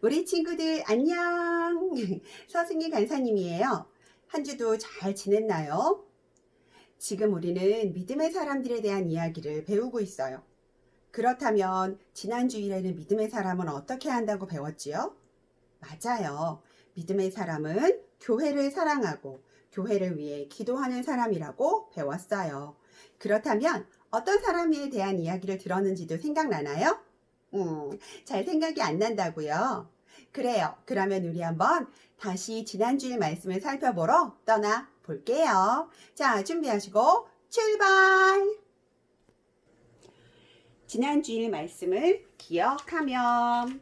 우리 친구들 안녕. 서승희 간사님이에요. 한 주도 잘 지냈나요? 지금 우리는 믿음의 사람들에 대한 이야기를 배우고 있어요. 그렇다면 지난 주일에는 믿음의 사람은 어떻게 한다고 배웠지요? 맞아요. 믿음의 사람은 교회를 사랑하고 교회를 위해 기도하는 사람이라고 배웠어요. 그렇다면 어떤 사람에 대한 이야기를 들었는지도 생각나나요? 잘 생각이 안 난다고요? 그래요. 그러면 우리 한번 다시 지난주일 말씀을 살펴보러 떠나 볼게요. 자, 준비하시고 출발! 지난주일 말씀을 기억하면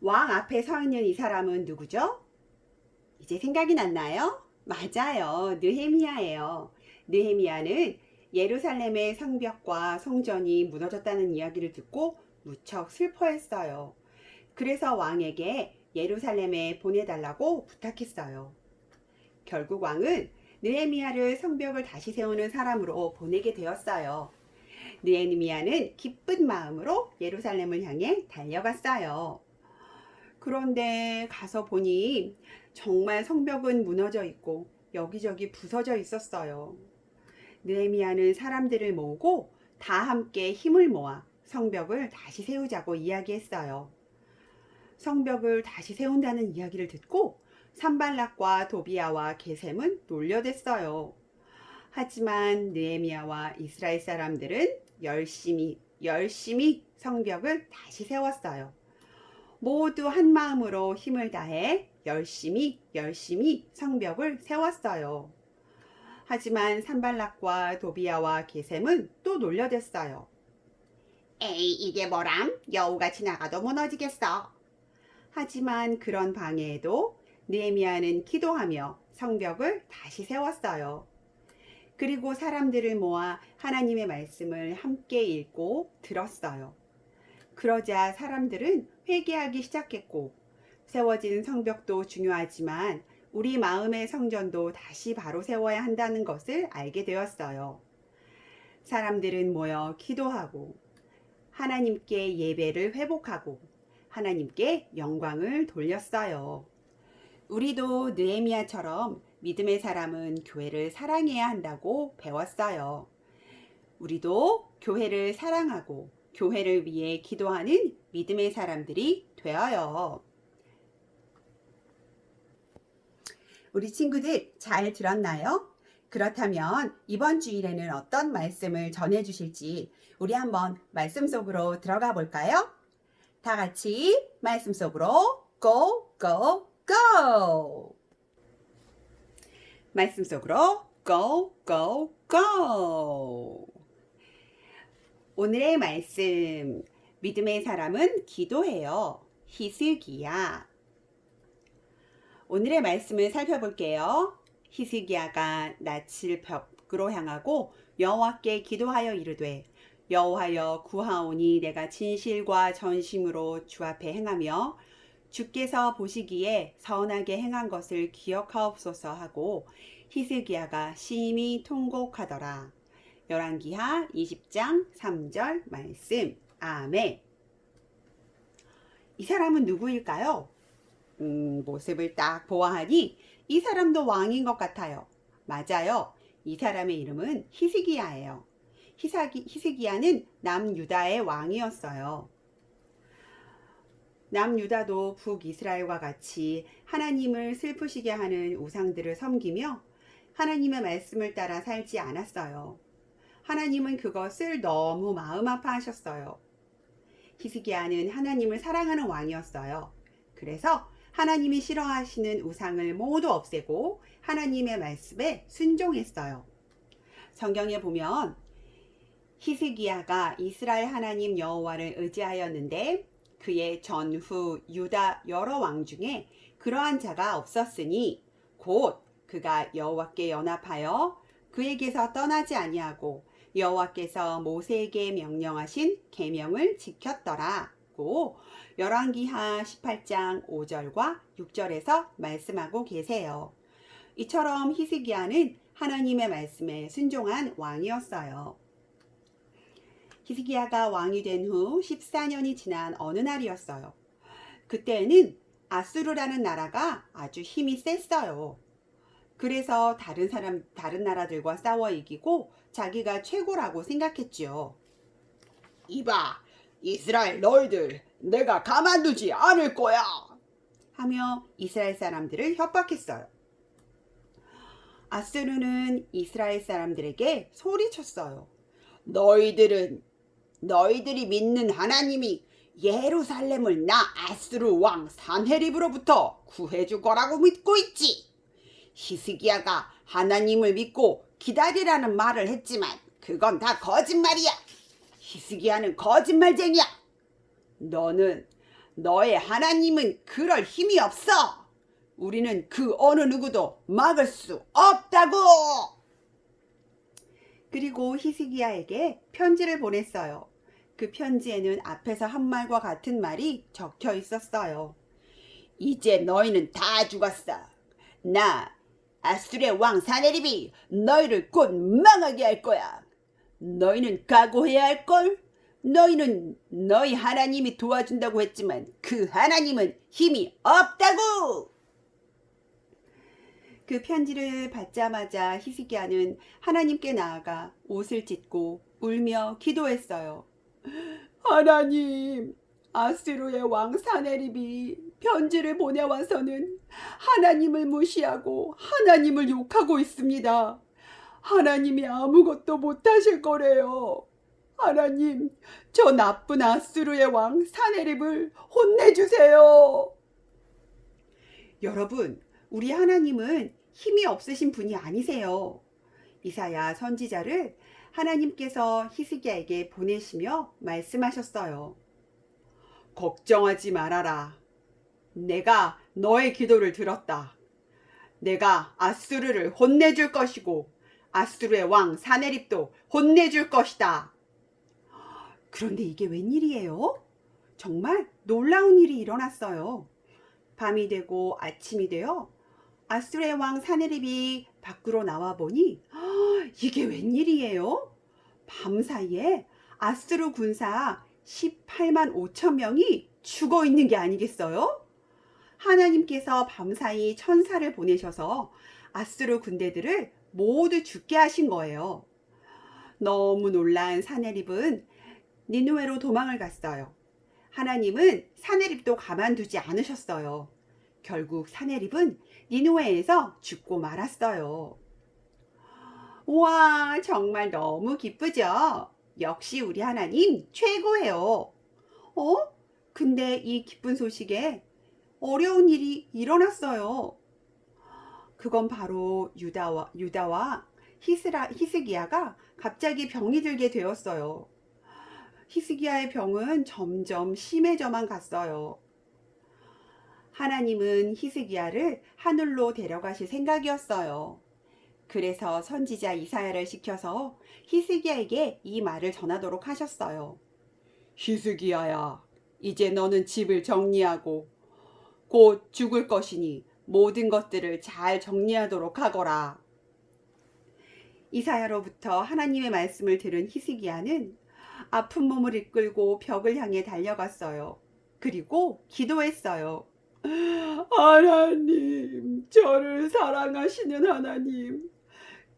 왕 앞에 서 있는 이 사람은 누구죠? 이제 생각이 났나요? 맞아요. 느헤미야예요. 느헤미야는 예루살렘의 성벽과 성전이 무너졌다는 이야기를 듣고 무척 슬퍼했어요. 그래서 왕에게 예루살렘에 보내달라고 부탁했어요. 결국 왕은 느헤미야를 성벽을 다시 세우는 사람으로 보내게 되었어요. 느헤미야는 기쁜 마음으로 예루살렘을 향해 달려갔어요. 그런데 가서 보니 정말 성벽은 무너져 있고 여기저기 부서져 있었어요. 느헤미야는 사람들을 모으고 다 함께 힘을 모아 성벽을 다시 세우자고 이야기했어요. 성벽을 다시 세운다는 이야기를 듣고 산발락과 도비야와 게셈은 놀려댔어요. 하지만 느헤미야와 이스라엘 사람들은 열심히 성벽을 다시 세웠어요. 모두 한 마음으로 힘을 다해 열심히 성벽을 세웠어요. 하지만 산발락과 도비야와 게셈은 또 놀려댔어요. 에이, 이게 뭐람? 여우가 지나가도 무너지겠어. 하지만 그런 방해에도 느헤미야는 기도하며 성벽을 다시 세웠어요. 그리고 사람들을 모아 하나님의 말씀을 함께 읽고 들었어요. 그러자 사람들은 회개하기 시작했고, 세워진 성벽도 중요하지만 우리 마음의 성전도 다시 바로 세워야 한다는 것을 알게 되었어요. 사람들은 모여 기도하고 하나님께 예배를 회복하고 하나님께 영광을 돌렸어요. 우리도 느헤미야처럼 믿음의 사람은 교회를 사랑해야 한다고 배웠어요. 우리도 교회를 사랑하고 교회를 위해 기도하는 믿음의 사람들이 되어요. 우리 친구들 잘 들었나요? 그렇다면 이번 주일에는 어떤 말씀을 전해 주실지 우리 한번 말씀 속으로 들어가 볼까요? 다 같이 말씀 속으로 go go go! 말씀 속으로 go go go! 오늘의 말씀, 믿음의 사람은 기도해요. 히스기야. 오늘의 말씀을 살펴볼게요. 히스기야가 낯을 벽으로 향하고 여호와께 기도하여 이르되 여호와여 구하오니 내가 진실과 전심으로 주 앞에 행하며 주께서 보시기에 선하게 행한 것을 기억하옵소서 하고 히스기야가 심히 통곡하더라. 열왕기하 20장 3절 말씀. 아멘. 이 사람은 누구일까요? 모습을 딱 보아하니 이 사람도 왕인 것 같아요. 맞아요. 이 사람의 이름은 히스기야예요. 히스기야는 남유다의 왕이었어요. 남유다도 북이스라엘과 같이 하나님을 슬프시게 하는 우상들을 섬기며 하나님의 말씀을 따라 살지 않았어요. 하나님은 그것을 너무 마음 아파하셨어요. 히스기야는 하나님을 사랑하는 왕이었어요. 그래서 하나님이 싫어하시는 우상을 모두 없애고 하나님의 말씀에 순종했어요. 성경에 보면 히스기야가 이스라엘 하나님 여호와를 의지하였는데 그의 전후 유다 여러 왕 중에 그러한 자가 없었으니 곧 그가 여호와께 연합하여 그에게서 떠나지 아니하고 여호와께서 모세에게 명령하신 계명을 지켰더라고 열왕기하 18장 5절과 6절에서 말씀하고 계세요. 이처럼 히스기야는 하나님의 말씀에 순종한 왕이었어요. 히스기야가 왕이 된 후 14년이 지난 어느 날이었어요. 그때에는 아수르라는 나라가 아주 힘이 셌어요. 그래서 다른 나라들과 싸워 이기고 자기가 최고라고 생각했지요. 이봐, 이스라엘 너희들, 내가 가만두지 않을 거야. 하며 이스라엘 사람들을 협박했어요. 아수르는 이스라엘 사람들에게 소리쳤어요. 너희들이 믿는 하나님이 예루살렘을 나 아수르 왕 산헤립으로부터 구해줄 거라고 믿고 있지. 히스기야가 하나님을 믿고 기다리라는 말을 했지만 그건 다 거짓말이야. 히스기야는 거짓말쟁이야. 너의 하나님은 그럴 힘이 없어. 우리는 그 어느 누구도 막을 수 없다고. 그리고 히스기야에게 편지를 보냈어요. 그 편지에는 앞에서 한 말과 같은 말이 적혀 있었어요. 이제 너희는 다 죽었어. 나 아수르의 왕 사네립이 너희를 곧 망하게 할 거야. 너희는 각오해야 할걸. 너희는 너희 하나님이 도와준다고 했지만 그 하나님은 힘이 없다고. 그 편지를 받자마자 히스기야는 하나님께 나아가 옷을 찢고 울며 기도했어요. 하나님, 아수르의 왕 사네립이 편지를 보내와서는 하나님을 무시하고 하나님을 욕하고 있습니다. 하나님이 아무것도 못하실 거래요. 하나님, 저 나쁜 아수르의 왕 사네립을 혼내주세요. 여러분, 우리 하나님은 힘이 없으신 분이 아니세요. 이사야 선지자를 하나님께서 히스기야에게 보내시며 말씀하셨어요. 걱정하지 말아라. 내가 너의 기도를 들었다. 내가 아수르를 혼내줄 것이고 아수르의 왕 사네립도 혼내줄 것이다. 그런데 이게 웬일이에요? 정말 놀라운 일이 일어났어요. 밤이 되고 아침이 되어 아수르의 왕 사네립이 밖으로 나와 보니 이게 웬일이에요? 밤사이에 아수르 군사 18만 5천 명이 죽어 있는 게 아니겠어요? 하나님께서 밤사이 천사를 보내셔서 아수르 군대들을 모두 죽게 하신 거예요. 너무 놀란 사네립은 니누웨로 도망을 갔어요. 하나님은 사네립도 가만두지 않으셨어요. 결국 사네립은 니누웨에서 죽고 말았어요. 우와, 정말 너무 기쁘죠? 역시 우리 하나님 최고예요. 근데 이 기쁜 소식에 어려운 일이 일어났어요. 그건 바로 유다와 히스기야가 갑자기 병이 들게 되었어요. 히스기야의 병은 점점 심해져만 갔어요. 하나님은 히스기야를 하늘로 데려가실 생각이었어요. 그래서 선지자 이사야를 시켜서 히스기야에게 이 말을 전하도록 하셨어요. 히스기야야, 이제 너는 집을 정리하고 곧 죽을 것이니 모든 것들을 잘 정리하도록 하거라. 이사야로부터 하나님의 말씀을 들은 히스기야는 아픈 몸을 이끌고 벽을 향해 달려갔어요. 그리고 기도했어요. 하나님, 저를 사랑하시는 하나님,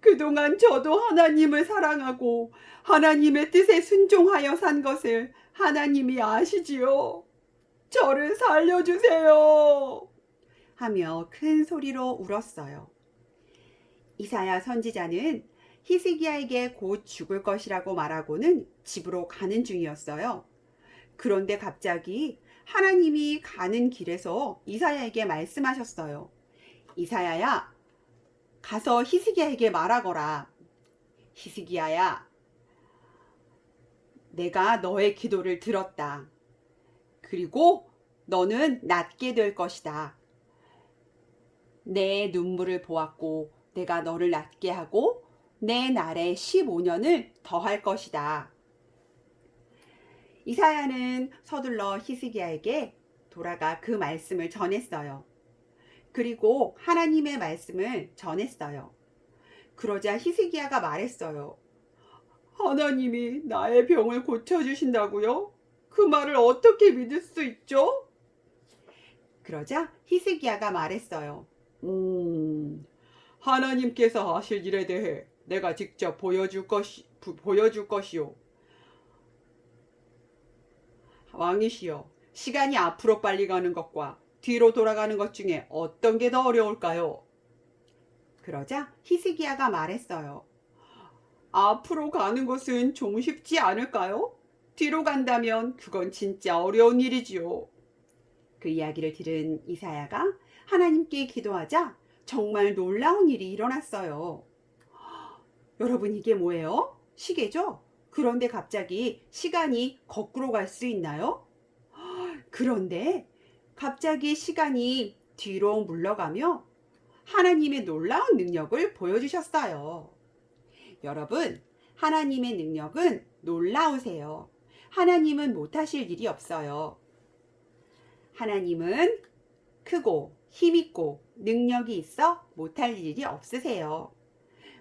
그동안 저도 하나님을 사랑하고 하나님의 뜻에 순종하여 산 것을 하나님이 아시지요. 저를 살려주세요. 하며 큰 소리로 울었어요. 이사야 선지자는 히스기야에게 곧 죽을 것이라고 말하고는 집으로 가는 중이었어요. 그런데 갑자기 하나님이 가는 길에서 이사야에게 말씀하셨어요. 이사야야, 가서 히스기야에게 말하거라. 히스기야야, 내가 너의 기도를 들었다. 그리고 너는 낫게 될 것이다. 내 눈물을 보았고 내가 너를 낫게 하고 내 날에 15년을 더할 것이다. 이사야는 서둘러 히스기야에게 돌아가 그 말씀을 전했어요. 그리고 하나님의 말씀을 전했어요. 그러자 히스기야가 말했어요. 하나님이 나의 병을 고쳐주신다고요? 그 말을 어떻게 믿을 수 있죠? 그러자 히스기야가 말했어요. 하나님께서 하실 일에 대해 내가 직접 보여줄 것이요. 왕이시여, 시간이 앞으로 빨리 가는 것과 뒤로 돌아가는 것 중에 어떤 게 더 어려울까요? 그러자 히스기야가 말했어요. 앞으로 가는 것은 좀 쉽지 않을까요? 뒤로 간다면 그건 진짜 어려운 일이지요. 그 이야기를 들은 이사야가 하나님께 기도하자 정말 놀라운 일이 일어났어요. 여러분, 이게 뭐예요? 시계죠? 그런데 갑자기 시간이 거꾸로 갈 수 있나요? 그런데 갑자기 시간이 뒤로 물러가며 하나님의 놀라운 능력을 보여주셨어요. 여러분, 하나님의 능력은 놀라우세요. 하나님은 못하실 일이 없어요. 하나님은 크고 힘있고 능력이 있어 못할 일이 없으세요.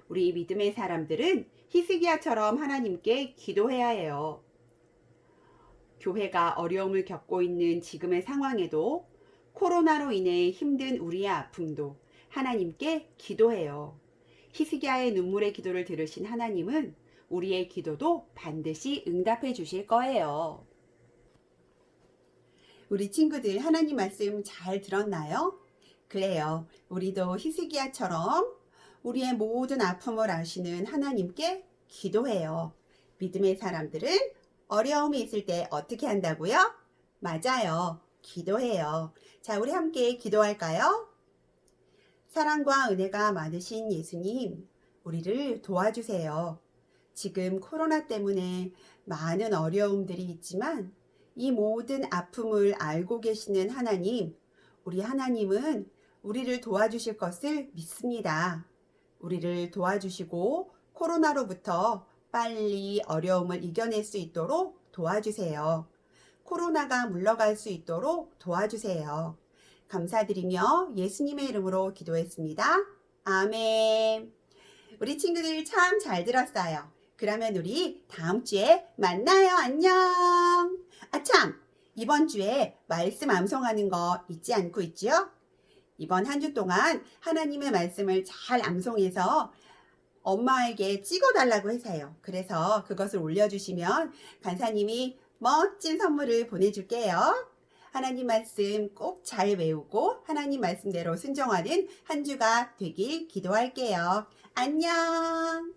우리 믿음의 사람들은 히스기야처럼 하나님께 기도해야 해요. 교회가 어려움을 겪고 있는 지금의 상황에도 코로나로 인해 힘든 우리의 아픔도 하나님께 기도해요. 히스기야의 눈물의 기도를 들으신 하나님은 우리의 기도도 반드시 응답해 주실 거예요. 우리 친구들 하나님 말씀 잘 들었나요? 그래요. 우리도 히스기야처럼 우리의 모든 아픔을 아시는 하나님께 기도해요. 믿음의 사람들은 어려움이 있을 때 어떻게 한다고요? 맞아요. 기도해요. 자, 우리 함께 기도할까요? 사랑과 은혜가 많으신 예수님, 우리를 도와주세요. 지금 코로나 때문에 많은 어려움들이 있지만 이 모든 아픔을 알고 계시는 하나님, 우리 하나님은 우리를 도와주실 것을 믿습니다. 우리를 도와주시고 코로나로부터 빨리 어려움을 이겨낼 수 있도록 도와주세요. 코로나가 물러갈 수 있도록 도와주세요. 감사드리며 예수님의 이름으로 기도했습니다. 아멘. 우리 친구들 참 잘 들었어요. 그러면 우리 다음 주에 만나요. 안녕. 아참, 이번 주에 말씀 암송하는 거 잊지 않고 있죠? 이번 한 주 동안 하나님의 말씀을 잘 암송해서 엄마에게 찍어달라고 해서요. 그래서 그것을 올려주시면 간사님이 멋진 선물을 보내줄게요. 하나님 말씀 꼭 잘 외우고 하나님 말씀대로 순종하는 한 주가 되길 기도할게요. 안녕.